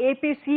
APC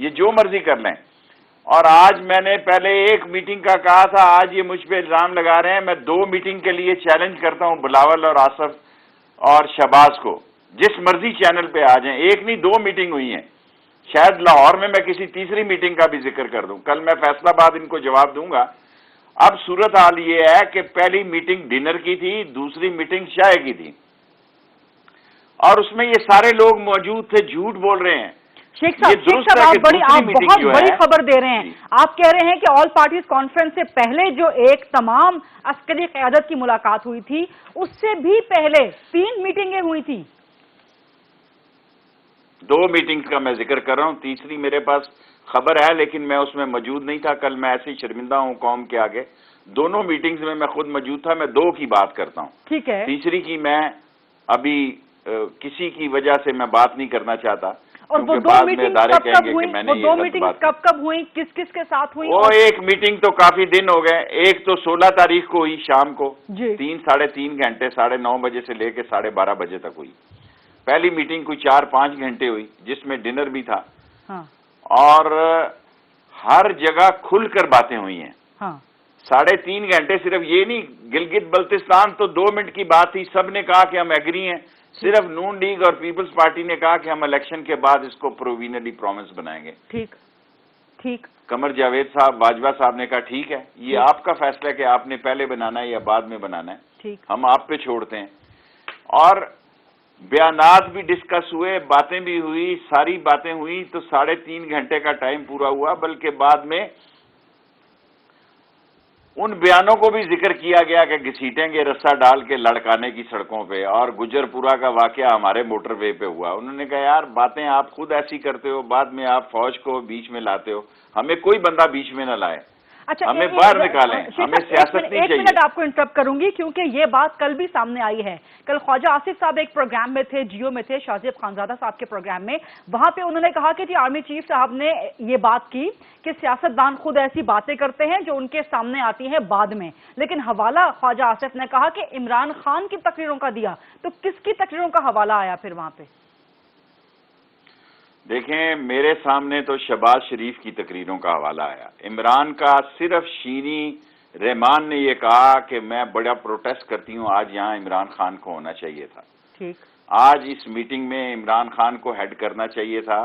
یہ جو مرضی کر لیں. اور آج میں نے پہلے ایک میٹنگ کا کہا تھا, آج یہ مجھ پہ الزام لگا رہے ہیں. میں 2 میٹنگ کے لیے چیلنج کرتا ہوں بلاول اور آصف اور شہباز کو, جس مرضی چینل پہ آ جائیں. ایک نہیں 2 میٹنگ ہوئی ہیں. شاید لاہور میں کسی تیسری میٹنگ کا بھی ذکر کر دوں. کل میں فیصل آباد ان کو جواب دوں گا. اب صورتحال یہ ہے کہ پہلی میٹنگ ڈنر کی تھی, دوسری میٹنگ چائے کی تھی, اور اس میں یہ سارے لوگ موجود تھے. جھوٹ بول رہے ہیں. شیخ صاحب آپ بہت بڑی خبر دے رہے ہیں. آپ کہہ رہے ہیں کہ آل پارٹیز کانفرنس سے پہلے جو ایک تمام عسکری قیادت کی ملاقات ہوئی تھی, اس سے بھی پہلے 3 میٹنگیں ہوئی تھی. 2 میٹنگز کا میں ذکر کر رہا ہوں, تیسری میرے پاس خبر ہے لیکن میں اس میں موجود نہیں تھا. کل میں ایسے ہی شرمندہ ہوں قوم کے آگے. دونوں میٹنگز میں خود موجود تھا. میں 2 کی بات کرتا ہوں. ٹھیک ہے. تیسری کی میں ابھی کسی کی وجہ سے میں بات نہیں کرنا چاہتا. اور وہ 2 میٹنگ کب کب ہوئی, کس کس کے ساتھ ہوئی؟ وہ ایک میٹنگ تو کافی دن ہو گئے. ایک تو 16 تاریخ کو ہوئی شام کو, 3 ساڑھے 3 گھنٹے, 9:30 بجے سے لے کے 12:30 بجے تک ہوئی. پہلی میٹنگ کوئی 4-5 گھنٹے ہوئی جس میں ڈنر بھی تھا. اور ہر جگہ کھل کر باتیں ہوئی ہیں. 3.5 گھنٹے. صرف یہ نہیں, گلگت بلتستان تو 2 منٹ کی بات تھی. سب نے کہا کہ ہم ایگری ہیں. صرف نون لیگ اور پیپلز پارٹی نے کہا کہ ہم الیکشن کے بعد اس کو پرووینلی پرومس بنائیں گے. ٹھیک. قمر جاوید صاحب, باجوہ صاحب نے کہا ٹھیک ہے, یہ آپ کا فیصلہ ہے کہ آپ نے پہلے بنانا ہے یا بعد میں بنانا ہے. ہم آپ پہ چھوڑتے ہیں. اور بیانات بھی ڈسکس ہوئے, باتیں بھی ہوئی, ساری باتیں ہوئی. تو 3.5 گھنٹے کا ٹائم پورا ہوا. بلکہ بعد میں ان بیانوں کو بھی ذکر کیا گیا کہ گھسیٹیں گے رسہ ڈال کے لڑکانے کی سڑکوں پہ. اور گجر پورا کا واقعہ ہمارے موٹر وے پہ ہوا. انہوں نے کہا یار باتیں آپ خود ایسی کرتے ہو, بعد میں آپ فوج کو بیچ میں لاتے ہو. ہمیں کوئی بندہ بیچ میں نہ لائے, ہمیں باہر نکالیں. ہمیں سیاست نہیں چاہیے. 1 منٹ آپ کو انٹرپٹ کروں گی کیونکہ یہ بات کل بھی سامنے آئی ہے. کل خواجہ آصف صاحب ایک پروگرام میں تھے, جیو میں تھے, شاہزیب خانزادہ صاحب کے پروگرام میں. وہاں پہ انہوں نے کہا کہ جی آرمی چیف صاحب نے یہ بات کی کہ سیاستدان خود ایسی باتیں کرتے ہیں جو ان کے سامنے آتی ہیں بعد میں. لیکن حوالہ خواجہ آصف نے کہا کہ عمران خان کی تقریروں کا دیا. تو کس کی تقریروں کا حوالہ آیا پھر وہاں پہ؟ دیکھیں میرے سامنے تو شہباز شریف کی تقریروں کا حوالہ آیا. عمران کا صرف شینی رحمان نے یہ کہا کہ میں بڑا پروٹیسٹ کرتی ہوں, آج یہاں عمران خان کو ہونا چاہیے تھا. آج اس میٹنگ میں عمران خان کو ہیڈ کرنا چاہیے تھا.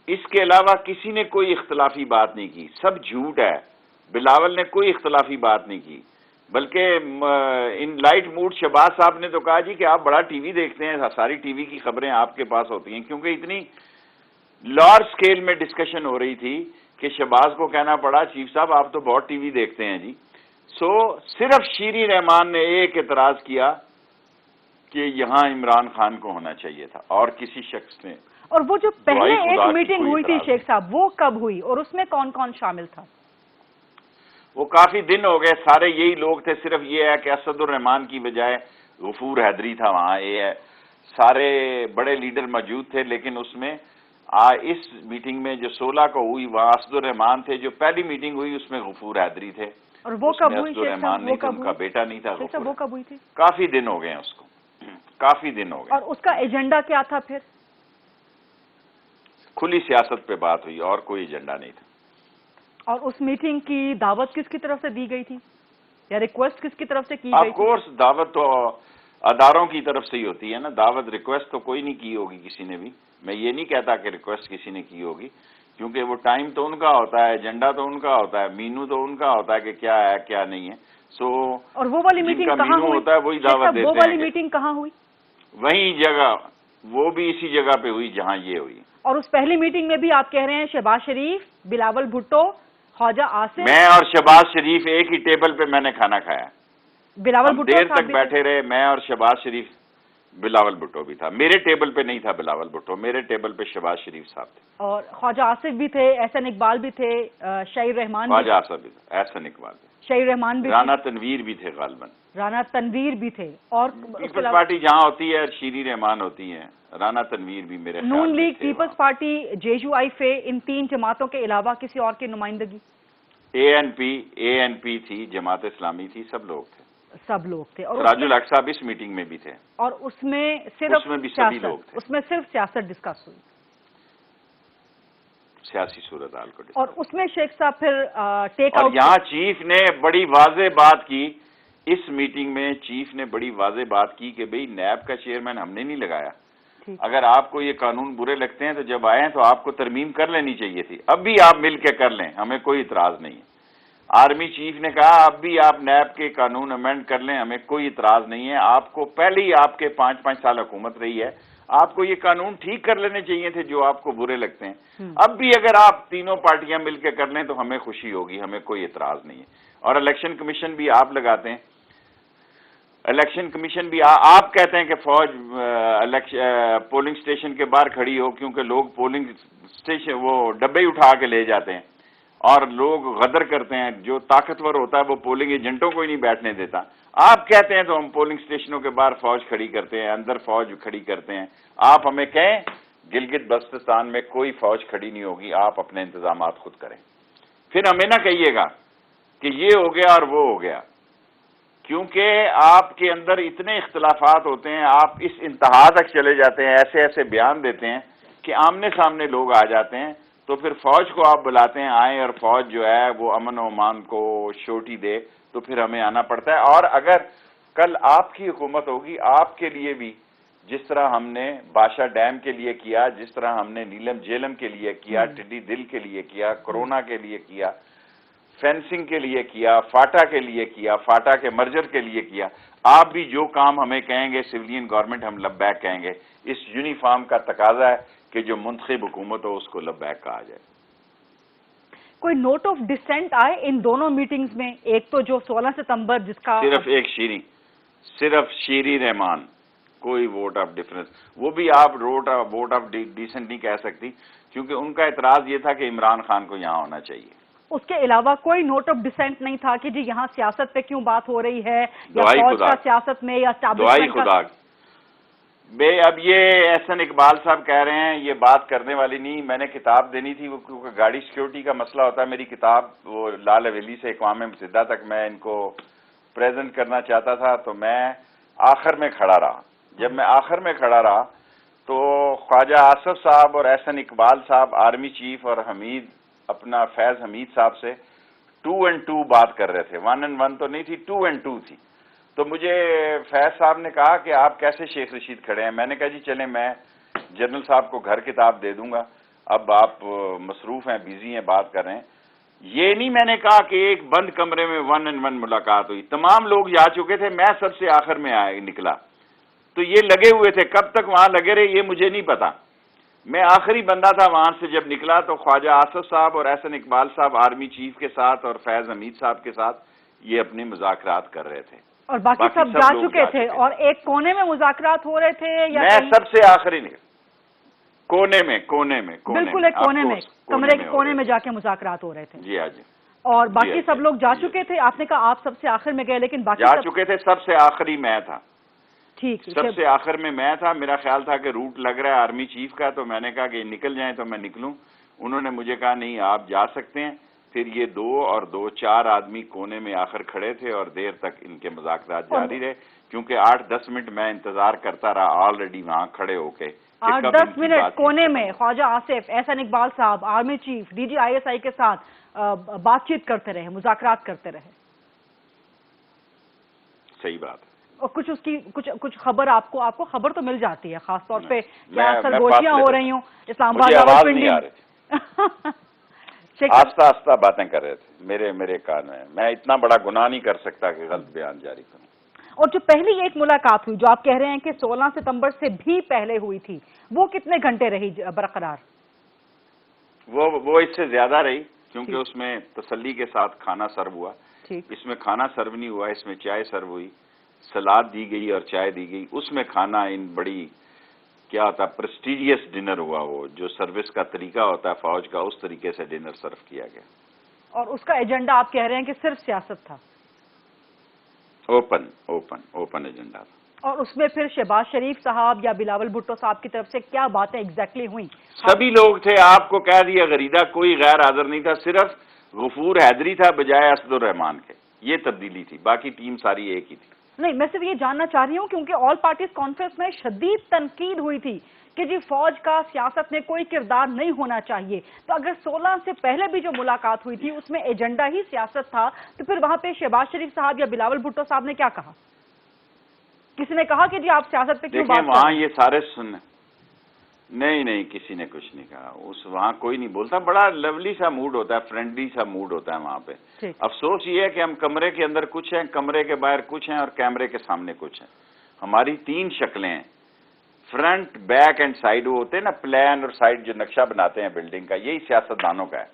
اس کے علاوہ کسی نے کوئی اختلافی بات نہیں کی. سب جھوٹ ہے. بلاول نے کوئی اختلافی بات نہیں کی. بلکہ ان لائٹ موڈ شہباز صاحب نے تو کہا جی کہ آپ بڑا ٹی وی دیکھتے ہیں, ساری ٹی وی کی خبریں آپ کے پاس ہوتی ہیں. کیونکہ اتنی لارج سکیل میں ڈسکشن ہو رہی تھی کہ شہباز کو کہنا پڑا چیف صاحب آپ تو بہت ٹی وی دیکھتے ہیں جی. صرف شیری رحمان نے ایک اعتراض کیا کہ یہاں عمران خان کو ہونا چاہیے تھا, اور کسی شخص نے. اور وہ جو پہلے ایک میٹنگ ہوئی تھی شیخ صاحب, وہ کب ہوئی اور اس میں کون کون شامل تھا؟ وہ کافی دن ہو گئے. سارے یہی لوگ تھے. صرف یہ ہے کہ اسد الرحمان کی بجائے غفور حیدری تھا وہاں. یہ ہے سارے بڑے لیڈر موجود تھے. لیکن اس میں اس میٹنگ میں جو 16 کو ہوئی وہاں اسد الرحمان تھے. جو پہلی میٹنگ ہوئی اس میں غفور حیدری تھے. اور وہ کب ہوئی؟ اسد الرحمان نہیں تھا, ان کا بیٹا نہیں تھا. وہ کب ہوئی تھی؟ کافی دن ہو گئے ہیں اس کو, کافی دن ہو گئے. اور اس کا ایجنڈا کیا تھا پھر؟ کھلی سیاست پہ بات ہوئی اور کوئی ایجنڈا نہیں تھا. اور اس میٹنگ کی دعوت کس کی طرف سے دی گئی تھی یا ریکویسٹ کس کی طرف سے کی گئی تھی؟ آف کورس دعوت تو اداروں کی طرف سے ہی ہوتی ہے نا. دعوت ریکویسٹ تو کوئی نہیں کی ہوگی کسی نے بھی. میں یہ نہیں کہتا کہ ریکویسٹ کسی نے کی ہوگی, کیونکہ وہ ٹائم تو ان کا ہوتا ہے, ایجنڈا تو ان کا ہوتا ہے, مینو تو ان کا ہوتا ہے کہ کیا ہے کیا نہیں ہے. اور وہ والی میٹنگ کہاں ہوئی؟ ہوتا ہے وہی دعوت دیتے ہیں. وہ والی میٹنگ کہاں ہوئی؟ وہی جگہ, وہ بھی اسی جگہ پہ ہوئی جہاں یہ ہوئی. اور اس پہلی میٹنگ میں بھی آپ کہہ رہے ہیں شہباز شریف, بلاول بھٹو, خواجہ آصف, میں اور شہباز شریف ایک ہی ٹیبل پہ میں نے کھانا کھایا. بلاول بھٹو دیر تک بیٹھے رہے, میں اور شہباز شریف. بلاول بھٹو بھی تھا. میرے ٹیبل پہ نہیں تھا بلاول بھٹو, میرے ٹیبل پہ شہباز شریف صاحب تھے. اور خواجہ آصف بھی تھے, احسن اقبال بھی تھے, شہیر رحمان, خواجہ آصف بھی تھا, احسن اقبال بھی, شہیر رحمان بھی, رانا تنویر بھی تھے, غالباً رانا تنویر بھی تھے. اور پیپلز پارٹی جہاں ہوتی ہے شیری رحمان ہوتی ہیں, رانا تنویر بھی میرے خیال. Noon league, peoples party, J U I F, ان 3 جماعتوں کے علاوہ کسی اور کی نمائندگی؟ اے این پی تھی, جماعت اسلامی تھی, سب لوگ تھے. اور راج الحق صاحب اس میٹنگ میں بھی تھے. اور اس میں صرف بھی سبھی لوگ تھے. اس میں صرف سیاست ڈسکس ہوئی. سیاسی صورتحال کو اور اس میں شیخ صاحب پھر ٹیک اور آؤٹ یہاں چیف نے بڑی واضح بات کی، اس میٹنگ میں چیف نے بڑی واضح بات کی کہ بھئی نیب کا چیئرمین ہم نے نہیں لگایا، اگر آپ کو یہ قانون برے لگتے ہیں تو جب آئیں تو آپ کو ترمیم کر لینی چاہیے تھی، اب بھی آپ مل کے کر لیں، ہمیں کوئی اعتراض نہیں ہے۔ آرمی چیف نے کہا اب بھی آپ نیب کے قانون امینڈ کر لیں، ہمیں کوئی اعتراض نہیں ہے، آپ کو پہلے ہی آپ کے 5 سال حکومت رہی ہے، آپ کو یہ قانون ٹھیک کر لینے چاہیے تھے جو آپ کو برے لگتے ہیں، اب بھی اگر آپ تینوں پارٹیاں مل کے کر لیں تو ہمیں خوشی ہوگی، ہمیں کوئی اعتراض نہیں ہے۔ اور الیکشن کمیشن بھی آپ لگاتے ہیں، الیکشن کمیشن بھی آپ کہتے ہیں کہ فوج پولنگ سٹیشن کے باہر کھڑی ہو، کیونکہ لوگ پولنگ سٹیشن وہ ڈبے اٹھا کے لے جاتے ہیں اور لوگ غدر کرتے ہیں، جو طاقتور ہوتا ہے وہ پولنگ ایجنٹوں کو ہی نہیں بیٹھنے دیتا، آپ کہتے ہیں تو ہم پولنگ سٹیشنوں کے باہر فوج کھڑی کرتے ہیں، اندر فوج کھڑی کرتے ہیں، آپ ہمیں کہیں گلگت بلتستان میں کوئی فوج کھڑی نہیں ہوگی، آپ اپنے انتظامات خود کریں، پھر ہمیں نہ کہیے گا کہ یہ ہو گیا اور وہ ہو گیا، کیونکہ آپ کے اندر اتنے اختلافات ہوتے ہیں، آپ اس انتہا تک چلے جاتے ہیں، ایسے ایسے بیان دیتے ہیں کہ آمنے سامنے لوگ آ جاتے ہیں، تو پھر فوج کو آپ بلاتے ہیں آئیں اور فوج جو ہے وہ امن و امان کو شوٹی دے، تو پھر ہمیں آنا پڑتا ہے۔ اور اگر کل آپ کی حکومت ہوگی، آپ کے لیے بھی جس طرح ہم نے باشا ڈیم کے لیے کیا، جس طرح ہم نے نیلم جیلم کے لیے کیا، ٹڈی دل کے لیے کیا، کرونا کے لیے کیا، فینسنگ کے لیے کیا، فاٹا کے لیے کیا، فاٹا کے مرجر کے لیے کیا، آپ بھی جو کام ہمیں کہیں گے سویلین گورنمنٹ ہم لبیک کہیں گے، اس یونیفارم کا تقاضا ہے کہ جو منتخب حکومت ہو اس کو لبیک کہا جائے۔ کوئی نوٹ آف ڈسینٹ آئے ان دونوں میٹنگز میں؟ ایک تو جو 16 ستمبر جس کا صرف شیری رحمان، کوئی ووٹ آف ڈیفرنس، وہ بھی آپ ووٹ آف ڈیسنٹ نہیں کہہ سکتی، کیونکہ ان کا اعتراض یہ تھا کہ عمران خان کو یہاں ہونا چاہیے۔ اس کے علاوہ کوئی نوٹ آف ڈسینٹ نہیں تھا کہ جی یہاں سیاست پہ کیوں بات ہو رہی ہے، یا فوج کا سیاست میں، یا دعائی خدا بے اب یہ احسن اقبال صاحب کہہ رہے ہیں یہ بات کرنے والی نہیں، میں نے کتاب دینی تھی، وہ کیونکہ گاڑی سیکیورٹی کا مسئلہ ہوتا ہے، میری کتاب وہ لال حویلی سے اقوام متحدہ تک میں ان کو پریزنٹ کرنا چاہتا تھا، تو میں آخر میں کھڑا رہا۔ جب میں آخر میں کھڑا رہا تو خواجہ آصف صاحب اور احسن اقبال صاحب آرمی چیف اور حمید اپنا فیض حمید صاحب سے 2 and 2 بات کر رہے تھے، 1 and 1 تو نہیں تھی، 2 and 2 تھی۔ تو مجھے فیض صاحب نے کہا کہ آپ کیسے شیخ رشید کھڑے ہیں؟ میں نے کہا جی چلیں میں جنرل صاحب کو گھر کتاب دے دوں گا، اب آپ مصروف ہیں، بیزی ہیں، بات کر رہے ہیں۔ یہ نہیں میں نے کہا کہ ایک بند کمرے میں 1 and 1 ملاقات ہوئی، تمام لوگ جا چکے تھے، میں سب سے آخر میں نکلا، تو یہ لگے ہوئے تھے، کب تک وہاں لگے رہے یہ مجھے نہیں پتا، میں آخری بندہ تھا وہاں سے جب نکلا، تو خواجہ آصف صاحب اور احسن اقبال صاحب آرمی چیف کے ساتھ اور فیض حمید صاحب کے ساتھ یہ اپنے مذاکرات کر رہے تھے، اور باقی سب جا چکے تھے، اور ایک کونے میں مذاکرات ہو رہے تھے، یا میں سب سے آخری نکلا، کونے میں بالکل ایک کونے میں، کمرے کے کونے میں جا کے مذاکرات ہو رہے تھے؟ جی ہاں جی۔ اور باقی سب لوگ جا چکے تھے؟ آپ نے کہا آپ سب سے آخر میں گئے، لیکن باقی جا چکے تھے، سب سے آخری میں تھا، ٹھیک، سب سے آخر میں میں تھا، میرا خیال تھا کہ روٹ لگ رہا ہے آرمی چیف کا، تو میں نے کہا کہ نکل جائیں تو میں نکلوں، انہوں نے مجھے کہا نہیں آپ جا سکتے ہیں، پھر یہ 2 اور 2 4 آدمی کونے میں آخر کھڑے تھے اور دیر تک ان کے مذاکرات جاری رہے، کیونکہ 8-10 منٹ میں انتظار کرتا رہا آلریڈی وہاں کھڑے ہو کے۔ 8-10 منٹ کونے میں خواجہ آصف، احسن اقبال صاحب آرمی چیف DG ISI کے ساتھ بات چیت کرتے رہے، مذاکرات کرتے رہے۔ صحیح بات ہے۔ اور کچھ اس کی کچھ خبر آپ کو خبر تو مل جاتی ہے، خاص طور پہ کیا سرگوشیاں ہو رہی ہوں اسلام آباد، راولپنڈی، آہستہ آہستہ باتیں کر رہے تھے میرے کان میں اتنا بڑا گناہ نہیں کر سکتا کہ غلط بیان جاری کروں۔ اور جو پہلی ایک ملاقات ہوئی جو آپ کہہ رہے ہیں کہ 16 ستمبر سے بھی پہلے ہوئی تھی، وہ کتنے گھنٹے رہی برقرار؟ وہ اس سے زیادہ رہی، کیونکہ اس میں تسلی کے ساتھ کھانا سرو ہوا، اس میں کھانا سرو نہیں ہوا، اس میں چائے سرو ہوئی، سلاد دی گئی اور چائے دی گئی، اس میں کھانا ان بڑی کیا ہوتا ہے پریسٹیجیس ڈنر ہوا، وہ جو سروس کا طریقہ ہوتا ہے فوج کا، اس طریقے سے ڈنر سرو کیا گیا۔ اور اس کا ایجنڈا آپ کہہ رہے ہیں کہ صرف سیاست تھا؟ اوپن ایجنڈا تھا۔ اور اس میں پھر شہباز شریف صاحب یا بلاول بھٹو صاحب کی طرف سے کیا باتیں ایگزیکٹلی ہوئیں؟ سبھی لوگ تھے، آپ کو کہہ دیا غریدہ، کوئی غیر حاضر نہیں تھا، صرف غفور حیدری تھا بجائے اسد الرحمان کے، یہ تبدیلی تھی، باقی ٹیم ساری ایک ہی تھی۔ نہیں، میں صرف یہ جاننا چاہ رہی ہوں کیونکہ آل پارٹیز کانفرنس میں شدید تنقید ہوئی تھی کہ جی فوج کا سیاست میں کوئی کردار نہیں ہونا چاہیے. تو اگر 16 سے پہلے بھی جو ملاقات ہوئی تھی اس میں ایجنڈا ہی سیاست تھا تو پھر وہاں پہ شہباز شریف صاحب یا بلاول بھٹو صاحب نے کیا کہا؟ کسی نے کہا کہ جی آپ سیاست پہ کیوں بات کر رہے ہیں؟ وہاں یہ سارے نہیں کسی نے کچھ نہیں کہا. وہاں کوئی نہیں بولتا. بڑا لولی سا موڈ ہوتا ہے, فرینڈلی سا موڈ ہوتا ہے وہاں پہ. افسوس یہ ہے کہ ہم کمرے کے اندر کچھ ہیں, کمرے کے باہر کچھ ہیں اور کیمرے کے سامنے کچھ ہیں. ہماری 3 شکلیں ہیں, فرنٹ, بیک اینڈ سائڈ. وہ ہوتے ہیں نا پلان اور سائڈ, جو نقشہ بناتے ہیں بلڈنگ کا, یہی سیاستدانوں کا ہے.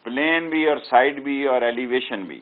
پلین بھی اور سائڈ بھی اور ایلیویشن بھی.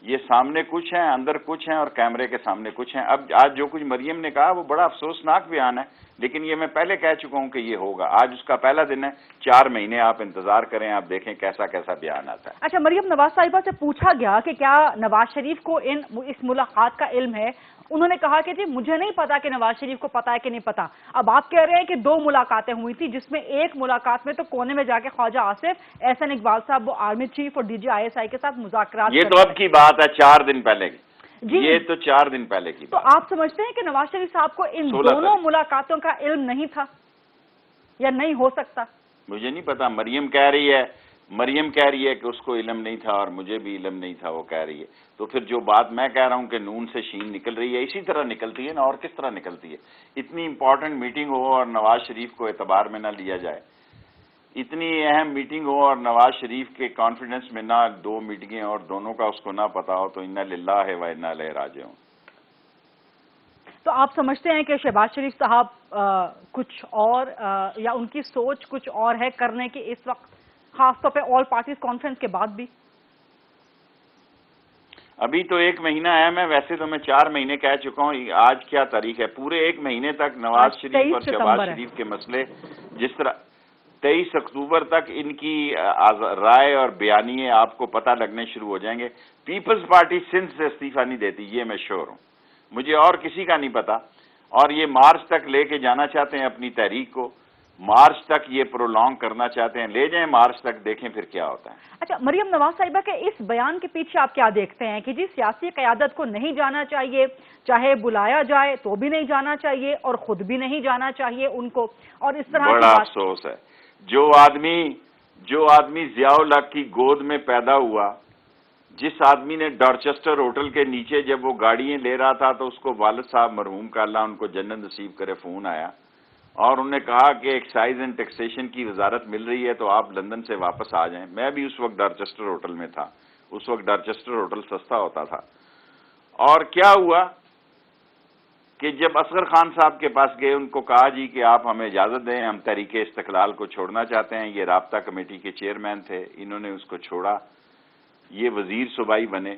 یہ سامنے کچھ ہیں, اندر کچھ ہیں اور کیمرے کے سامنے کچھ ہیں. اب آج جو کچھ مریم نے کہا وہ بڑا افسوسناک بیان ہے, لیکن یہ میں پہلے کہہ چکا ہوں کہ یہ ہوگا. آج اس کا پہلا دن ہے. 4 مہینے آپ انتظار کریں, آپ دیکھیں کیسا کیسا بیان آتا ہے. اچھا, مریم نواز صاحبہ سے پوچھا گیا کہ کیا نواز شریف کو اس ملاقات کا علم ہے. انہوں نے کہا کہ جی مجھے نہیں پتا کہ نواز شریف کو پتا ہے کہ نہیں پتا. اب آپ کہہ رہے ہیں کہ 2 ملاقاتیں ہوئی تھی, جس میں ایک ملاقات میں تو کونے میں جا کے خواجہ آصف احسن اقبال صاحب وہ آرمی چیف اور DG ISI کے ساتھ مذاکرات. یہ تو اب کی بات ہے, 4 دن پہلے کی. جی یہ تو 4 دن پہلے کی. تو آپ سمجھتے ہیں کہ نواز شریف صاحب کو ان دونوں ملاقاتوں کا علم نہیں تھا یا نہیں ہو سکتا؟ مجھے نہیں پتا. مریم کہہ رہی ہے کہ اس کو علم نہیں تھا اور مجھے بھی علم نہیں تھا, وہ کہہ رہی ہے. تو پھر جو بات میں کہہ رہا ہوں کہ نون سے شین نکل رہی ہے, اسی طرح نکلتی ہے نا, اور کس طرح نکلتی ہے. اتنی امپورٹنٹ میٹنگ ہو اور نواز شریف کو اعتبار میں نہ لیا جائے, اتنی اہم میٹنگ ہو اور نواز شریف کے کانفیڈنس میں نہ 2 میٹنگیں اور دونوں کا اس کو نہ پتا ہو, تو انا للہ و انا الیہ راجعون. تو آپ سمجھتے ہیں کہ شہباز شریف صاحب کچھ اور یا ان کی سوچ کچھ اور ہے کرنے کی اس وقت, خاص طور پہ آل پارٹیز کانفرنس کے بعد بھی؟ ابھی تو 1 مہینہ ہے. میں ویسے تو میں 4 مہینے کہہ چکا ہوں. آج کیا تاریخ ہے؟ پورے 1 مہینے تک نواز شریف اور شہباز شریف کے مسئلے, جس طرح 23 اکتوبر تک ان کی رائے اور بیانیے آپ کو پتہ لگنے شروع ہو جائیں گے. پیپلز پارٹی سندھ سے استعفیٰ نہیں دیتی, یہ میں شور ہوں. مجھے اور کسی کا نہیں پتا. اور یہ مارچ تک لے کے جانا چاہتے ہیں اپنی تحریک کو, مارچ تک یہ پرولونگ کرنا چاہتے ہیں. لے جائیں مارچ تک, دیکھیں پھر کیا ہوتا ہے. اچھا, مریم نواز صاحبہ کے اس بیان کے پیچھے آپ کیا دیکھتے ہیں کہ جی سیاسی قیادت کو نہیں جانا چاہیے, چاہے بلایا جائے تو بھی نہیں جانا چاہیے اور خود بھی نہیں جانا چاہیے ان کو, اور اس طرح بڑا افسوس ہے. جو آدمی ضیاء الحق کی گود میں پیدا ہوا, جس آدمی نے ڈارچسٹر ہوٹل کے نیچے جب وہ گاڑیاں لے رہا تھا تو اس کو والد صاحب مرحوم کا اللہ ان کو جنت نصیب کرے فون آیا اور انہوں نے کہا کہ ایکسائز اینڈ ٹیکسیشن کی وزارت مل رہی ہے تو آپ لندن سے واپس آ جائیں. میں بھی اس وقت ڈارچسٹر ہوٹل میں تھا. اس وقت ڈارچسٹر ہوٹل سستا ہوتا تھا. اور کیا ہوا کہ جب اصغر خان صاحب کے پاس گئے, ان کو کہا جی کہ آپ ہمیں اجازت دیں, ہم تحریک استقلال کو چھوڑنا چاہتے ہیں. یہ رابطہ کمیٹی کے چیئرمین تھے, انہوں نے اس کو چھوڑا. یہ وزیر صوبائی بنے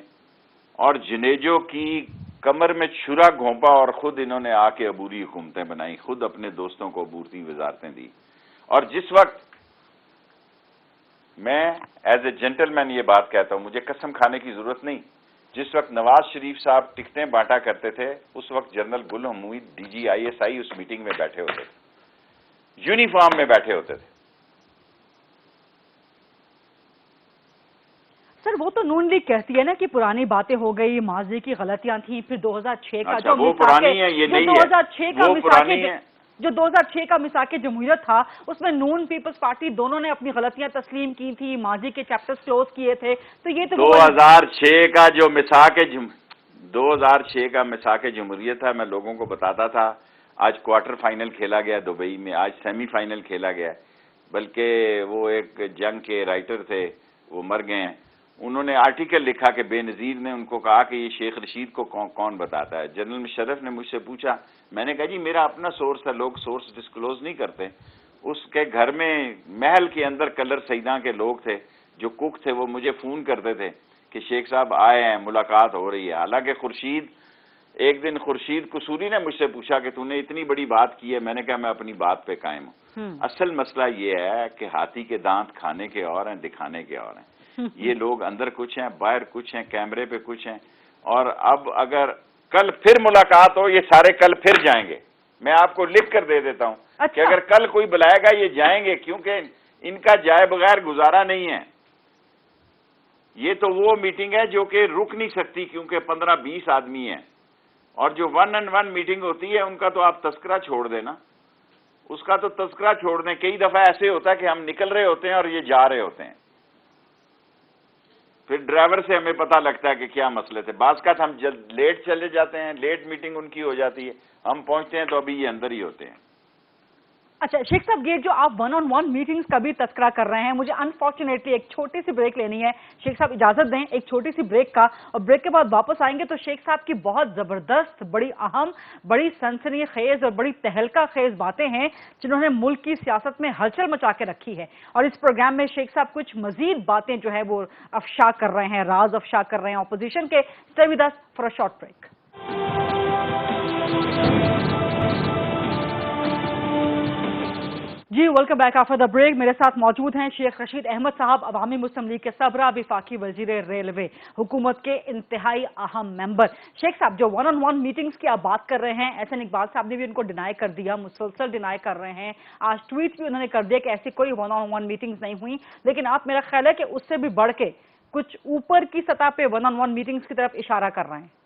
اور جنیجو کی کمر میں چھرا گھونپا اور خود انہوں نے آ کے عبوری حکومتیں بنائیں, خود اپنے دوستوں کو عبورتی وزارتیں دی. اور جس وقت میں ایز اے جینٹل مین یہ بات کہتا ہوں, مجھے قسم کھانے کی ضرورت نہیں, جس وقت نواز شریف صاحب ٹکٹیں بانٹا کرتے تھے اس وقت جنرل گل حمید DG ISI اس میٹنگ میں بیٹھے ہوتے تھے, یونیفارم میں بیٹھے ہوتے تھے. سر وہ تو نون لیگ کہتی ہے نا کہ پرانی باتیں ہو گئی, ماضی کی غلطیاں تھیں. پھر 2006 کا جو وہ پرانی ہے, یہ نہیں ہے. جو 2006 کا میثاق جمہوریت تھا اس میں نون پیپلز پارٹی دونوں نے اپنی غلطیاں تسلیم کی تھی, ماضی کے چیپٹرز کلوز کیے تھے. تو یہ تو 2006 کا جو میثاق جمہوریت تھا, میں لوگوں کو بتاتا تھا. آج کوارٹر فائنل کھیلا گیا دبئی میں, آج سیمی فائنل کھیلا گیا. بلکہ وہ ایک جنگ کے رائٹر تھے, وہ مر گئے ہیں, انہوں نے آرٹیکل لکھا کہ بے نظیر نے ان کو کہا کہ یہ شیخ رشید کو کون بتاتا ہے. جنرل مشرف نے مجھ سے پوچھا, میں نے کہا جی میرا اپنا سورس ہے, لوگ سورس ڈسکلوز نہیں کرتے. اس کے گھر میں محل کے اندر کلر سیداں کے لوگ تھے جو کک تھے, وہ مجھے فون کرتے تھے کہ شیخ صاحب آئے ہیں, ملاقات ہو رہی ہے. حالانکہ ایک دن خورشید قصوری نے مجھ سے پوچھا کہ تو نے اتنی بڑی بات کی ہے. میں نے کہا میں اپنی بات پہ قائم ہوں. اصل مسئلہ یہ ہے کہ ہاتھی کے دانت کھانے کے اور ہیں, دکھانے کے اور ہیں. یہ لوگ اندر کچھ ہیں, باہر کچھ ہیں, کیمرے پہ کچھ ہیں. اور اب اگر کل پھر ملاقات ہو, یہ سارے کل پھر جائیں گے. میں آپ کو لکھ کر دے دیتا ہوں کہ اگر کل کوئی بلائے گا یہ جائیں گے, کیونکہ ان کا جائے بغیر گزارا نہیں ہے. یہ تو وہ میٹنگ ہے جو کہ رک نہیں سکتی کیونکہ 15-20 آدمی ہیں. اور جو 1-on-1 میٹنگ ہوتی ہے ان کا تو آپ تذکرہ چھوڑ دینا, اس کا تو تذکرہ چھوڑ دیں. کئی دفعہ ایسے ہوتا ہے کہ ہم نکل رہے ہوتے ہیں اور یہ جا رہے ہوتے ہیں, پھر ڈرائیور سے ہمیں پتہ لگتا ہے کہ کیا مسئلے تھے. بعض کا ہم لیٹ چلے جاتے ہیں, لیٹ میٹنگ ان کی ہو جاتی ہے, ہم پہنچتے ہیں تو ابھی یہ اندر ہی ہوتے ہیں. اچھا شیخ صاحب, یہ جو آپ 1-on-1 میٹنگز کا بھی تذکرہ کر رہے ہیں, مجھے انفارچونیٹلی ایک چھوٹی سی بریک لینی ہے. شیخ صاحب اجازت دیں ایک چھوٹی سی بریک کا, اور بریک کے بعد واپس آئیں گے تو شیخ صاحب کی بہت زبردست, بڑی اہم, بڑی سنسنی خیز اور بڑی تہلکہ خیز باتیں ہیں جنہوں نے ملک کی سیاست میں ہلچل مچا کے رکھی ہے. اور اس پروگرام میں شیخ صاحب کچھ مزید باتیں جو ہے وہ افشا کر رہے ہیں, راز افشا کر رہے ہیں اپوزیشن کے. Stay with us for a short break. جی welcome back after the break. میرے ساتھ موجود ہیں شیخ رشید احمد صاحب, عوامی مسلم لیگ کے سربراہ, وفاقی وزیر ریلوے, حکومت کے انتہائی اہم ممبر. شیخ صاحب جو 1-on-1 میٹنگز کی آپ بات کر رہے ہیں, احسن اقبال صاحب نے بھی ان کو ڈینائی کر دیا, مسلسل ڈینائی کر رہے ہیں. آج ٹویٹ بھی انہوں نے کر دیا کہ ایسی کوئی 1-on-1 میٹنگز نہیں ہوئی. لیکن آپ, میرا خیال ہے کہ اس سے بھی بڑھ کے کچھ اوپر کی سطح پہ 1-on-1 میٹنگز کی طرف اشارہ کر رہے ہیں.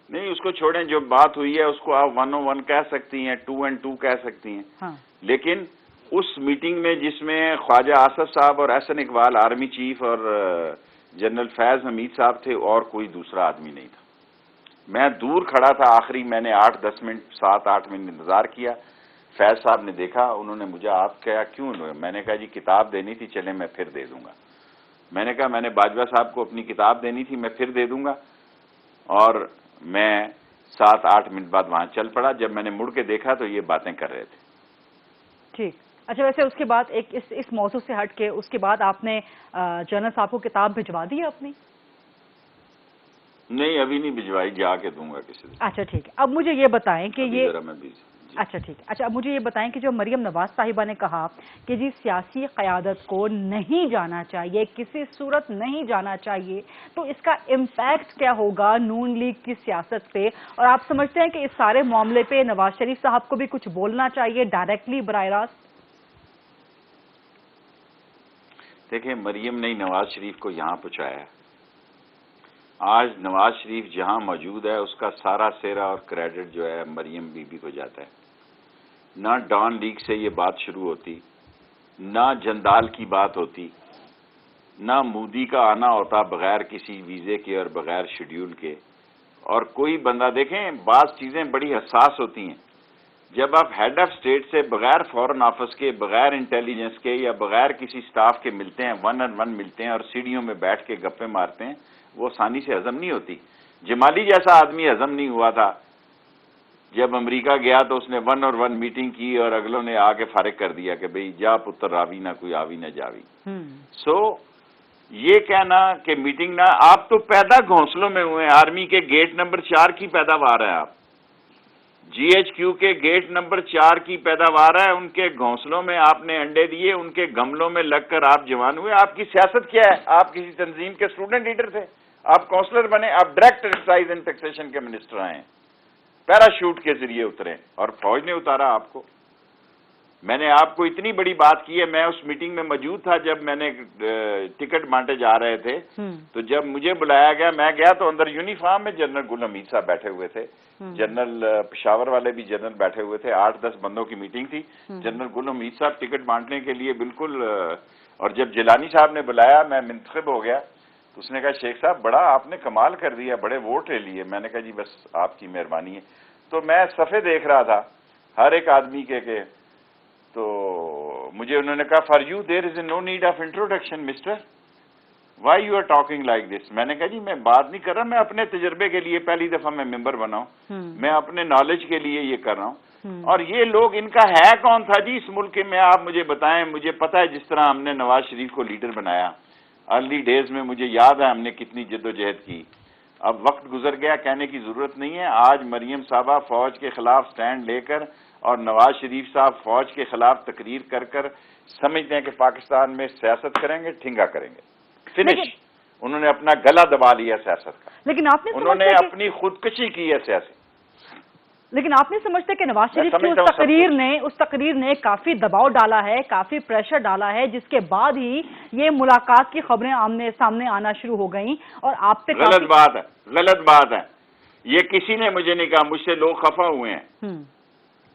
نہیں, اس کو چھوڑیں, جو بات ہوئی ہے اس کو آپ 1-on-1 کہہ سکتی ہیں, 2-and-2 کہہ سکتی ہیں. لیکن اس میٹنگ میں جس میں خواجہ آصف صاحب اور احسن اقبال آرمی چیف اور جنرل فیض حمید صاحب تھے, اور کوئی دوسرا آدمی نہیں تھا. میں دور کھڑا تھا, آخری میں نے 8-10 منٹ 7-8 منٹ انتظار کیا. فیض صاحب نے دیکھا, انہوں نے مجھے آپ کہا کیوں؟ میں نے کہا جی کتاب دینی تھی, چلیں میں پھر دے دوں گا. میں نے کہا میں نے باجوہ صاحب کو اپنی کتاب دینی تھی, میں پھر دے دوں گا. اور میں 7-8 منٹ بعد وہاں چل پڑا. جب میں نے مڑ کے دیکھا تو یہ باتیں کر رہے تھے. ٹھیک. اچھا ویسے اس کے بعد ایک اس موضوع سے ہٹ کے اس کے بعد آپ نے جنرل صاحب کو کتاب بھجوا دی ہے اپنی؟ نہیں, ابھی نہیں بھجوائی, جا کے دوں گا کسی دن. اچھا ٹھیک ہے. اب مجھے یہ بتائیں کہ یہ اچھا ٹھیک ہے. اچھا اب مجھے یہ بتائیں کہ جو مریم نواز صاحبہ نے کہا کہ جی سیاسی قیادت کو نہیں جانا چاہیے, کسی صورت نہیں جانا چاہیے, تو اس کا امپیکٹ کیا ہوگا نون لیگ کی سیاست پہ؟ اور آپ سمجھتے ہیں کہ اس سارے معاملے پہ نواز شریف صاحب کو بھی کچھ بولنا چاہیے ڈائریکٹلی, براہ راست؟ دیکھیں, مریم نے نواز شریف کو یہاں پہنچایا ہے. آج نواز شریف جہاں موجود ہے اس کا سارا سہرا اور کریڈٹ جو ہے مریم بی بی کو جاتا ہے. نہ ڈان لیگ سے یہ بات شروع ہوتی, نہ جندال کی بات ہوتی, نہ مودی کا آنا ہوتا بغیر کسی ویزے کے اور بغیر شیڈیول کے. اور کوئی بندہ, دیکھیں بعض چیزیں بڑی حساس ہوتی ہیں. جب آپ ہیڈ آف اسٹیٹ سے بغیر فورن آفس کے, بغیر انٹیلیجنس کے یا بغیر کسی سٹاف کے ملتے ہیں, 1-on-1 ملتے ہیں اور سیڑھیوں میں بیٹھ کے گپے مارتے ہیں, وہ آسانی سے ہضم نہیں ہوتی. جمالی جیسا آدمی ہضم نہیں ہوا تھا. جب امریکہ گیا تو اس نے 1-on-1 میٹنگ کی اور اگلوں نے آ کے فارغ کر دیا کہ بھئی جا پتر راوی نہ کوئی آوی نہ جاوی. سو یہ کہنا کہ میٹنگ نہ, آپ تو پیدا گھونسلوں میں ہوئے ہیں. آرمی کے گیٹ نمبر 4 کی پیداوار ہے آپ, جی ایچ کیو کے گیٹ نمبر 4 کی پیداوار ہے. ان کے گھونسلوں میں آپ نے انڈے دیے, ان کے گملوں میں لگ کر آپ جوان ہوئے. آپ کی سیاست کیا ہے؟ آپ کسی تنظیم کے اسٹوڈنٹ لیڈر تھے, آپ کونسلر بنے, آپ ڈائریکٹ ایکسائز اینڈ ٹیکسیشن کے منسٹر آئے ہیں, پیراشوٹ کے ذریعے اترے اور فوج نے اتارا آپ کو. میں نے آپ کو اتنی بڑی بات کی ہے, میں اس میٹنگ میں موجود تھا جب میں نے ٹکٹ بانٹے جا رہے تھے. تو جب مجھے بلایا گیا, میں گیا تو اندر یونیفارم میں جنرل گل حمید صاحب بیٹھے ہوئے تھے, جنرل پشاور والے بھی جنرل بیٹھے ہوئے تھے. 8-10 بندوں کی میٹنگ تھی. جنرل گل حمید صاحب ٹکٹ بانٹنے کے لیے بالکل, اور جب جیلانی صاحب نے بلایا میں منتخب ہو گیا تو اس نے کہا شیخ صاحب بڑا آپ نے کمال کر دیا, بڑے ووٹ لے لیے. میں نے کہا جی بس آپ کی مہربانی ہے. تو میں صفحے دیکھ رہا تھا ہر ایک آدمی کے, تو مجھے انہوں نے کہا for you there is no need of introduction mister, why you are talking like this. میں نے کہا جی میں بات نہیں کر رہا, میں اپنے تجربے کے لیے, پہلی دفعہ میں ممبر بنا ہوں, میں اپنے نالج کے لیے یہ کر رہا ہوں. اور یہ لوگ, ان کا ہے کون تھا جی اس ملک میں, آپ مجھے بتائیں. مجھے پتا ہے جس طرح ہم نے نواز شریف کو لیڈر بنایا ارلی ڈیز میں, مجھے یاد ہے ہم نے کتنی جد و جہد کی. اب وقت گزر گیا, کہنے کی ضرورت نہیں ہے. آج مریم صاحبہ فوج کے خلاف سٹینڈ لے کر اور نواز شریف صاحب فوج کے خلاف تقریر کر کر سمجھتے ہیں کہ پاکستان میں سیاست کریں گے, ٹھنگا کریں گے, فنش. انہوں نے اپنا گلا دبا لیا سیاست کا, لیکن آپ نے انہوں نے اپنی خودکشی کی ہے سیاسی. لیکن آپ نہیں سمجھتے کہ نواز شریف کی اس تقریر نے کافی دباؤ ڈالا ہے, کافی پریشر ڈالا ہے, جس کے بعد ہی یہ ملاقات کی خبریں آمنے سامنے آنا شروع ہو گئیں. اور آپ پہ غلط بات ہے, غلط بات ہے. یہ کسی نے مجھے نہیں کہا, مجھ سے لوگ خفا ہوئے ہیں.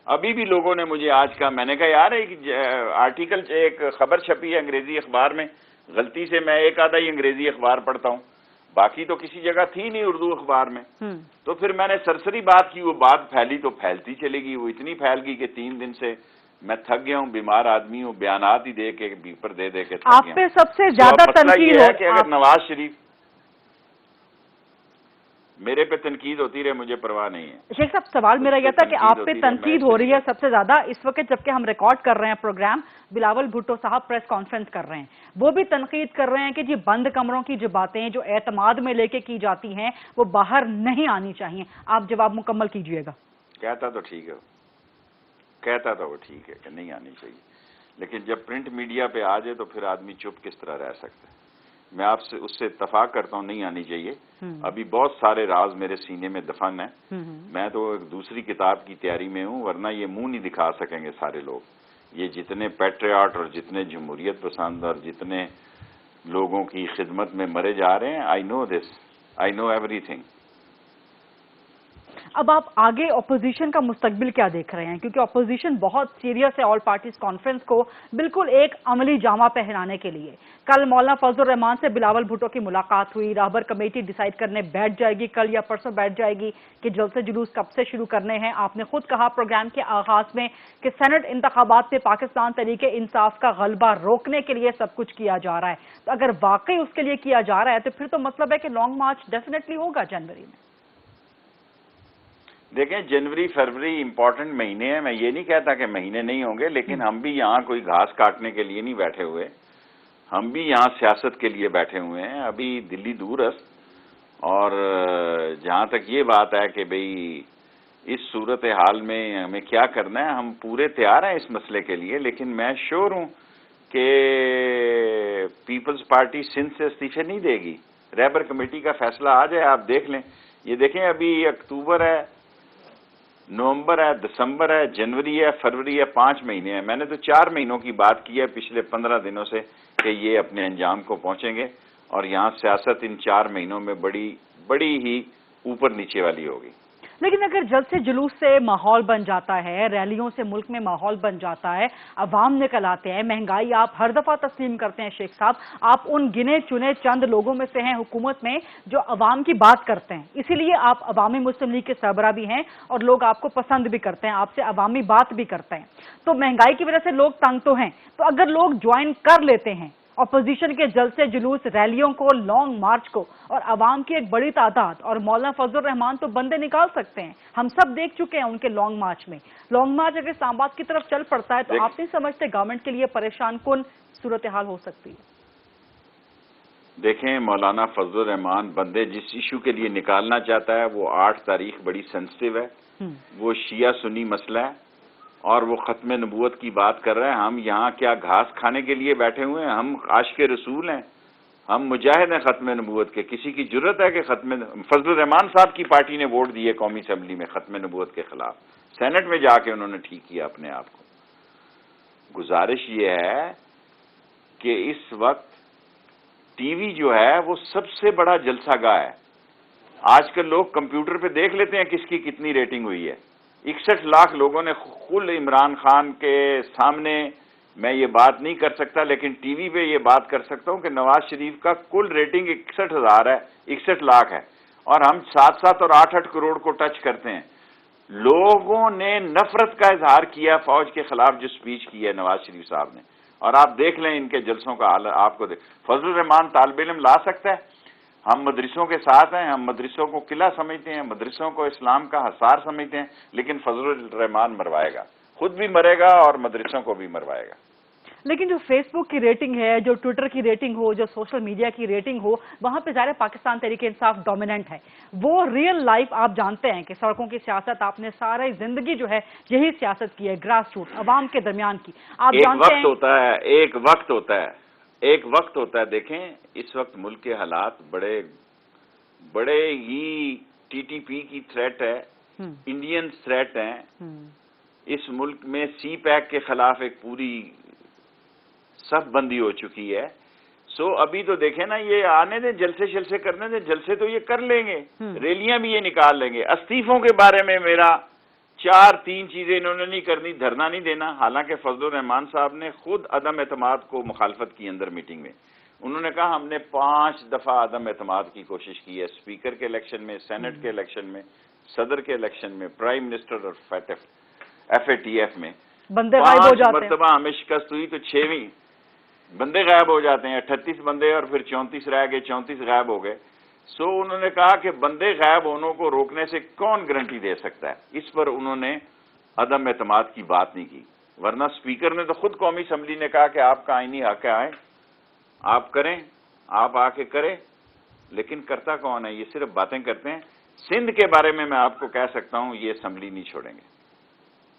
ابھی بھی لوگوں نے مجھے آج کہا، میں نے کہا یار ایک آرٹیکل، ایک خبر چھپی ہے انگریزی اخبار میں، غلطی سے میں ایک آدھا ہی انگریزی اخبار پڑھتا ہوں، باقی تو کسی جگہ تھی نہیں اردو اخبار میں. تو پھر میں نے سرسری بات کی، وہ بات پھیلی تو پھیلتی چلے گی، وہ اتنی پھیل گئی کہ 3 دن سے میں تھک گیا ہوں، بیمار آدمی ہوں، بیانات ہی دے کے بیپر دے کے تھک گیا ہوں. آپ پہ سب سے زیادہ تنقید ہے کہ اگر نواز شریف میرے پہ تنقید ہوتی رہے مجھے پرواہ نہیں ہے. شیخ صاحب سوال میرا یہ تھا کہ آپ پہ تنقید ہو رہی ہے سب سے زیادہ اس وقت جبکہ ہم ریکارڈ کر رہے ہیں پروگرام، بلاول بھٹو صاحب پریس کانفرنس کر رہے ہیں، وہ بھی تنقید کر رہے ہیں کہ جی بند کمروں کی جو باتیں جو اعتماد میں لے کے کی جاتی ہیں وہ باہر نہیں آنی چاہیے. آپ جواب مکمل کیجئے گا. کہتا تو ٹھیک ہے، کہتا تو وہ ٹھیک ہے کہ نہیں آنی چاہیے، لیکن جب پرنٹ میڈیا پہ آ جائے تو پھر آدمی چپ کس طرح رہ سکتا ہے. میں آپ سے اس سے اتفاق کرتا ہوں، نہیں آنی چاہیے. ابھی بہت سارے راز میرے سینے میں دفن ہیں. میں تو ایک دوسری کتاب کی تیاری میں ہوں، ورنہ یہ منہ نہیں دکھا سکیں گے سارے لوگ. یہ جتنے پیٹریاٹ اور جتنے جمہوریت پسند اور جتنے لوگوں کی خدمت میں مرے جا رہے ہیں، آئی نو دس، آئی نو ایوری تھنگ. اب آپ آگے اپوزیشن کا مستقبل کیا دیکھ رہے ہیں؟ کیونکہ اپوزیشن بہت سیریس ہے آل پارٹیز کانفرنس کو بالکل ایک عملی جامہ پہنانے کے لیے. کل مولانا فضل الرحمان سے بلاول بھٹو کی ملاقات ہوئی، راہبر کمیٹی ڈیسائیڈ کرنے بیٹھ جائے گی، کل یا پرسوں بیٹھ جائے گی کہ جلسے جلوس کب سے شروع کرنے ہیں. آپ نے خود کہا پروگرام کے آغاز میں کہ سینٹ انتخابات میں پاکستان تحریک انصاف کا غلبہ روکنے کے لیے سب کچھ کیا جا رہا ہے. تو اگر واقعی اس کے لیے کیا جا رہا ہے تو پھر تو مطلب ہے کہ لانگ مارچ ڈیفینیٹلی ہوگا جنوری میں. دیکھیں جنوری فروری امپورٹنٹ مہینے ہیں، میں یہ نہیں کہتا کہ مہینے نہیں ہوں گے، لیکن ہم بھی یہاں کوئی گھاس کاٹنے کے لیے نہیں بیٹھے ہوئے، ہم بھی یہاں سیاست کے لیے بیٹھے ہوئے ہیں. ابھی دلی دور است، اور جہاں تک یہ بات ہے کہ بھئی اس صورتحال میں ہمیں کیا کرنا ہے، ہم پورے تیار ہیں اس مسئلے کے لیے. لیکن میں شور ہوں کہ پیپلز پارٹی سندھ سے استعفے نہیں دے گی. رہبر کمیٹی کا فیصلہ آ جائے، آپ دیکھ لیں. یہ دیکھیں ابھی اکتوبر ہے، نومبر ہے، دسمبر ہے، جنوری ہے، فروری ہے، 5 مہینے ہیں. میں نے تو 4 مہینوں کی بات کی ہے پچھلے 15 دنوں سے کہ یہ اپنے انجام کو پہنچیں گے، اور یہاں سیاست ان 4 مہینوں میں بڑی ہی اوپر نیچے والی ہوگی. لیکن اگر جلسے جلوس سے ماحول بن جاتا ہے، ریلیوں سے ملک میں ماحول بن جاتا ہے، عوام نکل آتے ہیں، مہنگائی آپ ہر دفعہ تسلیم کرتے ہیں شیخ صاحب، آپ ان گنے چنے چند لوگوں میں سے ہیں حکومت میں جو عوام کی بات کرتے ہیں، اسی لیے آپ عوامی مسلم لیگ کے سربراہ بھی ہیں اور لوگ آپ کو پسند بھی کرتے ہیں، آپ سے عوامی بات بھی کرتے ہیں. تو مہنگائی کی وجہ سے لوگ تنگ تو ہیں، تو اگر لوگ جوائن کر لیتے ہیں اپوزیشن کے جلسے جلوس ریلیوں کو، لانگ مارچ کو، اور عوام کی ایک بڑی تعداد، اور مولانا فضل الرحمان تو بندے نکال سکتے ہیں، ہم سب دیکھ چکے ہیں ان کے لانگ مارچ میں. لانگ مارچ اگر اسلام آباد کی طرف چل پڑتا ہے تو آپ نہیں سمجھتے گورنمنٹ کے لیے پریشان کن صورتحال ہو سکتی ہے؟ دیکھیں مولانا فضل الرحمان بندے جس ایشو کے لیے نکالنا چاہتا ہے، وہ 8 تاریخ بڑی سینسٹیو ہے، وہ شیعہ سنی مسئلہ ہے، اور وہ ختم نبوت کی بات کر رہے ہیں. ہم یہاں کیا گھاس کھانے کے لیے بیٹھے ہوئے ہیں؟ ہم عاشق رسول ہیں، ہم مجاہد ہیں ختم نبوت کے. کسی کی جرت ہے کہ فضل الرحمان صاحب کی پارٹی نے ووٹ دیے قومی اسمبلی میں ختم نبوت کے خلاف، سینٹ میں جا کے انہوں نے ٹھیک کیا اپنے آپ کو. گزارش یہ ہے کہ اس وقت ٹی وی جو ہے وہ سب سے بڑا جلسہ گاہ ہے. آج کل لوگ کمپیوٹر پہ دیکھ لیتے ہیں کس کی کتنی ریٹنگ ہوئی ہے. 61 لاکھ لوگوں نے کل عمران خان کے سامنے، میں یہ بات نہیں کر سکتا لیکن ٹی وی پہ یہ بات کر سکتا ہوں کہ نواز شریف کا کل ریٹنگ 61,000 ہے، 61 لاکھ ہے، اور ہم 7 اور 8 کروڑ کو ٹچ کرتے ہیں. لوگوں نے نفرت کا اظہار کیا فوج کے خلاف جو سپیچ کی ہے نواز شریف صاحب نے، اور آپ دیکھ لیں ان کے جلسوں کا حال. آپ کو فضل الرحمان طالب علم لا سکتا ہے، ہم مدرسوں کے ساتھ ہیں، ہم مدرسوں کو قلعہ سمجھتے ہیں، مدرسوں کو اسلام کا حصار سمجھتے ہیں، لیکن فضل الرحمان مروائے گا، خود بھی مرے گا اور مدرسوں کو بھی مروائے گا. لیکن جو فیس بک کی ریٹنگ ہے، جو ٹویٹر کی ریٹنگ ہو، جو سوشل میڈیا کی ریٹنگ ہو، وہاں پہ ظاہر پاکستان تحریک انصاف ڈومیننٹ ہے. وہ ریئل لائف آپ جانتے ہیں کہ سڑکوں کی سیاست آپ نے ساری زندگی جو ہے یہی سیاست کی ہے، گراس روٹ عوام کے درمیان کی. آپ جانتے ہیں ایک وقت ہوتا ہے. دیکھیں اس وقت ملک کے حالات بڑے ہی ٹی ٹی پی کی تھریٹ ہے، انڈین تھریٹ ہیں. اس ملک میں سی پیک کے خلاف ایک پوری صف بندی ہو چکی ہے. سو ابھی تو دیکھیں نا، یہ آنے دیں، جلسے کرنے دیں، جلسے تو یہ کر لیں گے، ریلیاں بھی یہ نکال لیں گے. استعفوں کے بارے میں میرا تین چیزیں انہوں نے نہیں کرنی. دھرنا نہیں دینا، حالانکہ فضل الرحمان صاحب نے خود عدم اعتماد کو مخالفت کی اندر میٹنگ میں. انہوں نے کہا ہم نے 5 دفعہ عدم اعتماد کی کوشش کی ہے، اسپیکر کے الیکشن میں، سینٹ کے الیکشن میں، صدر کے الیکشن میں، پرائم منسٹر اور FATF میں. بندے غائب ہو 5 جاتے ہیں. مرتبہ ہمیں شکست ہوئی تو 6ویں بندے غائب ہو جاتے ہیں. 38 بندے اور پھر 34 رہ گئے، 34 غائب ہو گئے. انہوں نے کہا کہ بندے غائب ہونے کو روکنے سے کون گارنٹی دے سکتا ہے. اس پر انہوں نے عدم اعتماد کی بات نہیں کی، ورنہ اسپیکر نے تو خود قومی اسمبلی نے کہا کہ آپ کا آئینی حق ہے، آئے آپ کریں، آپ آ کے کریں. لیکن کرتا کون ہے؟ یہ صرف باتیں کرتے ہیں. سندھ کے بارے میں آپ کو کہہ سکتا ہوں یہ اسمبلی نہیں چھوڑیں گے.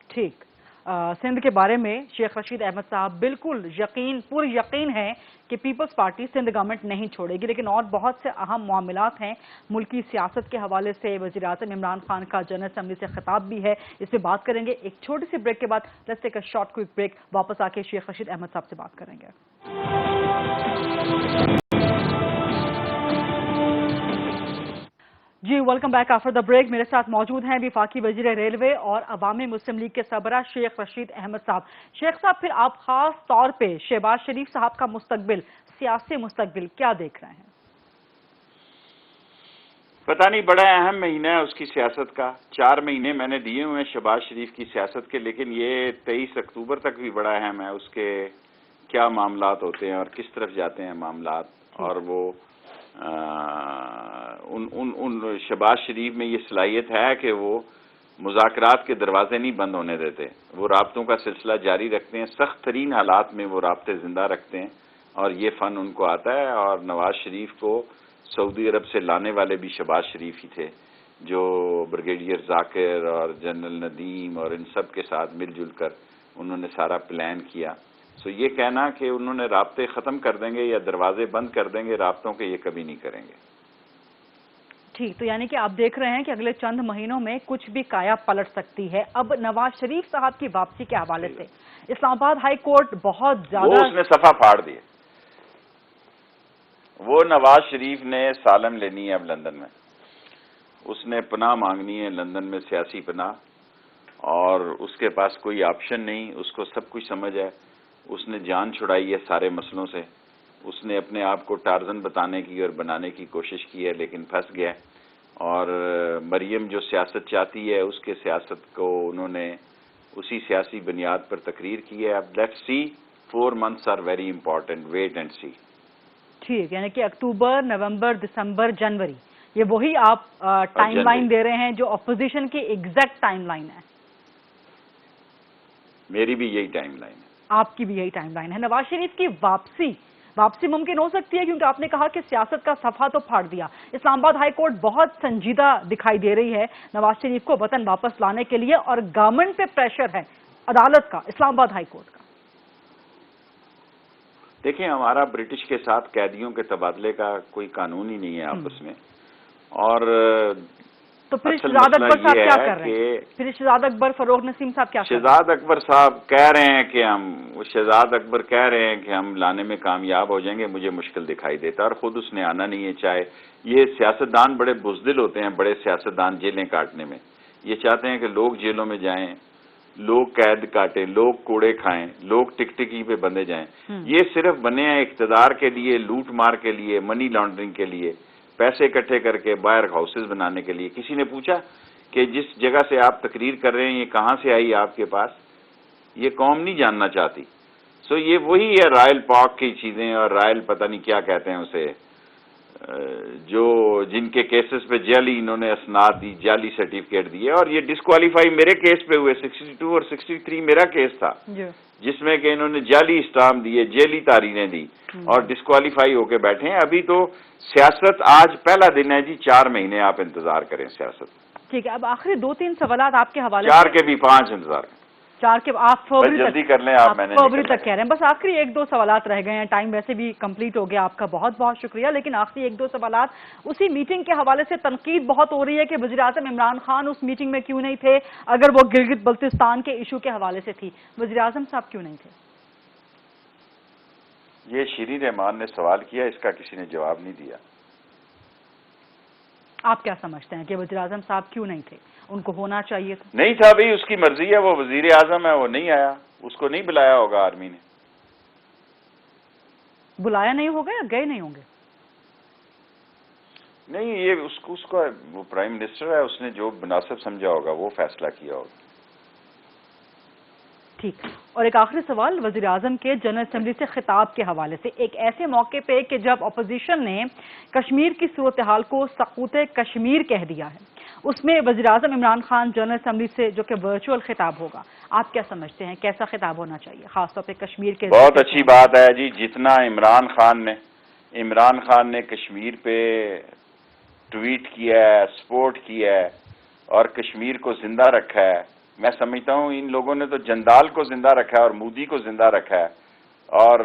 ٹھیک، سندھ کے بارے میں شیخ رشید احمد صاحب بالکل پور یقین ہے کہ پیپلز پارٹی سندھ گورنمنٹ نہیں چھوڑے گی، لیکن اور بہت سے اہم معاملات ہیں ملکی سیاست کے حوالے سے. وزیر اعظم عمران خان کا جنرل اسمبلی سے خطاب بھی ہے، اس پہ بات کریں گے. ایک چھوٹی سی بریک کے بعد let's take a short quick break. واپس آ کے شیخ رشید احمد صاحب سے بات کریں گے. جی welcome back after the break. میرے ساتھ موجود ہیں وفاقی وزیر ریلوے اور عوامی مسلم لیگ کے سربراہ شیخ رشید احمد صاحب. شیخ صاحب، پھر آپ خاص طور پہ شہباز شریف صاحب کا مستقبل، سیاسی مستقبل کیا دیکھ رہے ہیں؟ پتہ نہیں، بڑا اہم مہینہ ہے اس کی سیاست کا. 4 مہینے میں نے دیے ہوئے ہیں شہباز شریف کی سیاست کے، لیکن یہ 23 اکتوبر تک بھی بڑا اہم ہے. اس کے کیا معاملات ہوتے ہیں اور کس طرف جاتے ہیں معاملات. اور وہ شہباز شریف میں یہ صلاحیت ہے کہ وہ مذاکرات کے دروازے نہیں بند ہونے دیتے. وہ رابطوں کا سلسلہ جاری رکھتے ہیں، سخت ترین حالات میں وہ رابطے زندہ رکھتے ہیں، اور یہ فن ان کو آتا ہے. اور نواز شریف کو سعودی عرب سے لانے والے بھی شہباز شریف ہی تھے، جو بریگیڈیئر ذاکر اور جنرل ندیم اور ان سب کے ساتھ مل جل کر انہوں نے سارا پلان کیا. یہ کہنا کہ انہوں نے رابطے ختم کر دیں گے یا دروازے بند کر دیں گے رابطوں کے، یہ کبھی نہیں کریں گے. ٹھیک، تو یعنی کہ آپ دیکھ رہے ہیں کہ اگلے چند مہینوں میں کچھ بھی کایا پلٹ سکتی ہے. اب نواز شریف صاحب کی واپسی کے حوالے سے اسلام آباد ہائی کورٹ بہت زیادہ اس نے صفحہ پھاڑ دیے. وہ نواز شریف نے سالم لینی ہے اب لندن میں، اس نے پناہ مانگنی ہے لندن میں، سیاسی پناہ، اور اس کے پاس کوئی آپشن نہیں. اس کو سب کچھ سمجھ ہے. اس نے جان چھڑائی ہے سارے مسئلوں سے. اس نے اپنے آپ کو ٹارزن بتانے کی اور بنانے کی کوشش کی ہے، لیکن پھنس گیا. اور مریم جو سیاست چاہتی ہے اس کے سیاست کو انہوں نے اسی سیاسی بنیاد پر تقریر کی ہے. اب let's see, 4 months are very important, wait and see. ٹھیک، یعنی کہ اکتوبر، نومبر، دسمبر، جنوری، یہ وہی آپ ٹائم لائن دے رہے ہیں جو اپوزیشن کی ایگزیکٹ ٹائم لائن ہے؟ میری بھی یہی ٹائم لائن ہے. آپ کی بھی یہی ٹائم لائن ہے. نواز شریف کی واپسی ممکن ہو سکتی ہے، کیونکہ آپ نے کہا کہ سیاست کا صفحہ تو پھاڑ دیا. اسلام آباد ہائی کورٹ بہت سنجیدہ دکھائی دے رہی ہے نواز شریف کو وطن واپس لانے کے لیے، اور گورنمنٹ پہ پریشر ہے عدالت کا، اسلام آباد ہائی کورٹ کا. دیکھیں، ہمارا برٹش کے ساتھ قیدیوں کے تبادلے کا کوئی قانون ہی نہیں ہے آپس میں. اور تو پھر شہزاد اکبر صاحب کیا کر رہے ہیں؟ پھر شہزاد اکبر، فروغ نسیم صاحب کیا کر رہے ہیں؟ شہزاد اکبر صاحب کہہ رہے ہیں کہ شہزاد اکبر کہہ رہے ہیں کہ ہم لانے میں کامیاب ہو جائیں گے. مجھے مشکل دکھائی دیتا، اور خود اس نے آنا نہیں ہے. چاہے یہ سیاستدان بڑے بزدل ہوتے ہیں، بڑے سیاستدان جیلیں کاٹنے میں. یہ چاہتے ہیں کہ لوگ جیلوں میں جائیں، لوگ قید کاٹیں، لوگ کوڑے کھائیں، لوگ ٹکٹکی پہ بندے جائیں. یہ صرف بنے ہیں اقتدار کے لیے، لوٹ مار کے لیے، منی لانڈرنگ کے لیے، پیسے اکٹھے کر کے باہر ہاؤسز بنانے کے لیے. کسی نے پوچھا کہ جس جگہ سے آپ تقریر کر رہے ہیں یہ کہاں سے آئی آپ کے پاس؟ یہ قوم نہیں جاننا چاہتی. یہ وہی ہے رائل پاک کی چیزیں، اور رائل پتہ نہیں کیا کہتے ہیں اسے، جو جن کے کیسز پہ جعلی انہوں نے اسناد دی، جعلی سرٹیفکیٹ دیے. اور یہ ڈسکوالیفائی میرے کیس پہ ہوئے، 62 اور 63 میرا کیس تھا، جس میں کہ انہوں نے جعلی اسٹامپ دیے، جعلی تاریخیں دی، اور ڈسکوالیفائی ہو کے بیٹھے ہیں. ابھی تو سیاست آج پہلا دن ہے جی. 4 مہینے آپ انتظار کریں سیاست. ٹھیک ہے، اب آخری 2-3 سوالات آپ کے حوالے 4 کے بھی 5 انتظار کریں. 4 کے آپ فروری جلدی کر لیں، آپ فروری تک کہہ رہے ہیں. بس آخری 1-2 سوالات رہ گئے ہیں، ٹائم ویسے بھی کمپلیٹ ہو گیا. آپ کا بہت بہت شکریہ. لیکن آخری 1-2 سوالات اسی میٹنگ کے حوالے سے. تنقید بہت ہو رہی ہے کہ وزیر اعظم عمران خان اس میٹنگ میں کیوں نہیں تھے اگر وہ گلگت بلتستان کے ایشو کے حوالے سے تھی. وزیر اعظم صاحب کیوں نہیں تھے؟ یہ شیریں رحمان نے سوال کیا، اس کا کسی نے جواب نہیں دیا. آپ کیا سمجھتے ہیں کہ وزیر اعظم صاحب کیوں نہیں تھے؟ ان کو ہونا چاہیے تھا. نہیں تھا بھائی، اس کی مرضی ہے، وہ وزیر اعظم ہے، وہ نہیں آیا، اس کو نہیں بلایا ہوگا آرمی نے. بلایا نہیں ہوگا یا گئے نہیں ہوں گے؟ نہیں، یہ اس کو وہ پرائم منسٹر ہے، اس نے جو مناسب سمجھا ہوگا وہ فیصلہ کیا ہوگا. ٹھیک. اور ایک آخری سوال وزیر اعظم کے جنرل اسمبلی سے خطاب کے حوالے سے، ایک ایسے موقع پہ کہ جب اپوزیشن نے کشمیر کی صورتحال کو سقوط کشمیر کہہ دیا ہے، اس میں وزیر اعظم عمران خان جنرل اسمبلی سے جو کہ ورچوئل خطاب ہوگا، آپ کیا سمجھتے ہیں کیسا خطاب ہونا چاہیے خاص طور پہ کشمیر کے؟ بہت اچھی بات ہے جی، جتنا عمران خان نے کشمیر پہ ٹویٹ کیا ہے، سپورٹ کیا ہے اور کشمیر کو زندہ رکھا ہے، میں سمجھتا ہوں ان لوگوں نے تو جندال کو زندہ رکھا ہے اور مودی کو زندہ رکھا ہے. اور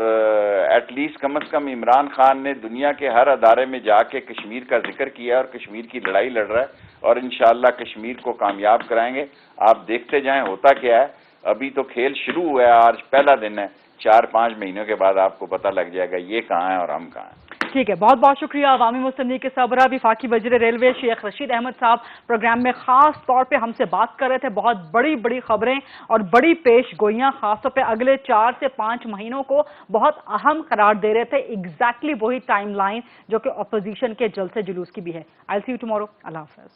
ایٹ لیسٹ کم از کم عمران خان نے دنیا کے ہر ادارے میں جا کے کشمیر کا ذکر کیا اور کشمیر کی لڑائی لڑ رہا ہے اور انشاءاللہ کشمیر کو کامیاب کرائیں گے. آپ دیکھتے جائیں ہوتا کیا ہے. ابھی تو کھیل شروع ہوا ہے، آج پہلا دن ہے، 4-5 مہینوں کے بعد آپ کو پتہ لگ جائے گا یہ کہاں ہے اور ہم کہاں ہیں. ٹھیک ہے، بہت بہت شکریہ. عوامی مسلم لیگ کے سربراہ وفاقی وزیر ریلوے شیخ رشید احمد صاحب پروگرام میں خاص طور پہ ہم سے بات کر رہے تھے. بہت بڑی بڑی خبریں اور بڑی پیش گوئیاں خاص طور پہ اگلے 4 سے 5 مہینوں کو بہت اہم قرار دے رہے تھے. ایگزیکٹلی وہی ٹائم لائن جو کہ اپوزیشن کے جلسے جلوس کی بھی ہے. I'll see you tomorrow. اللہ حافظ.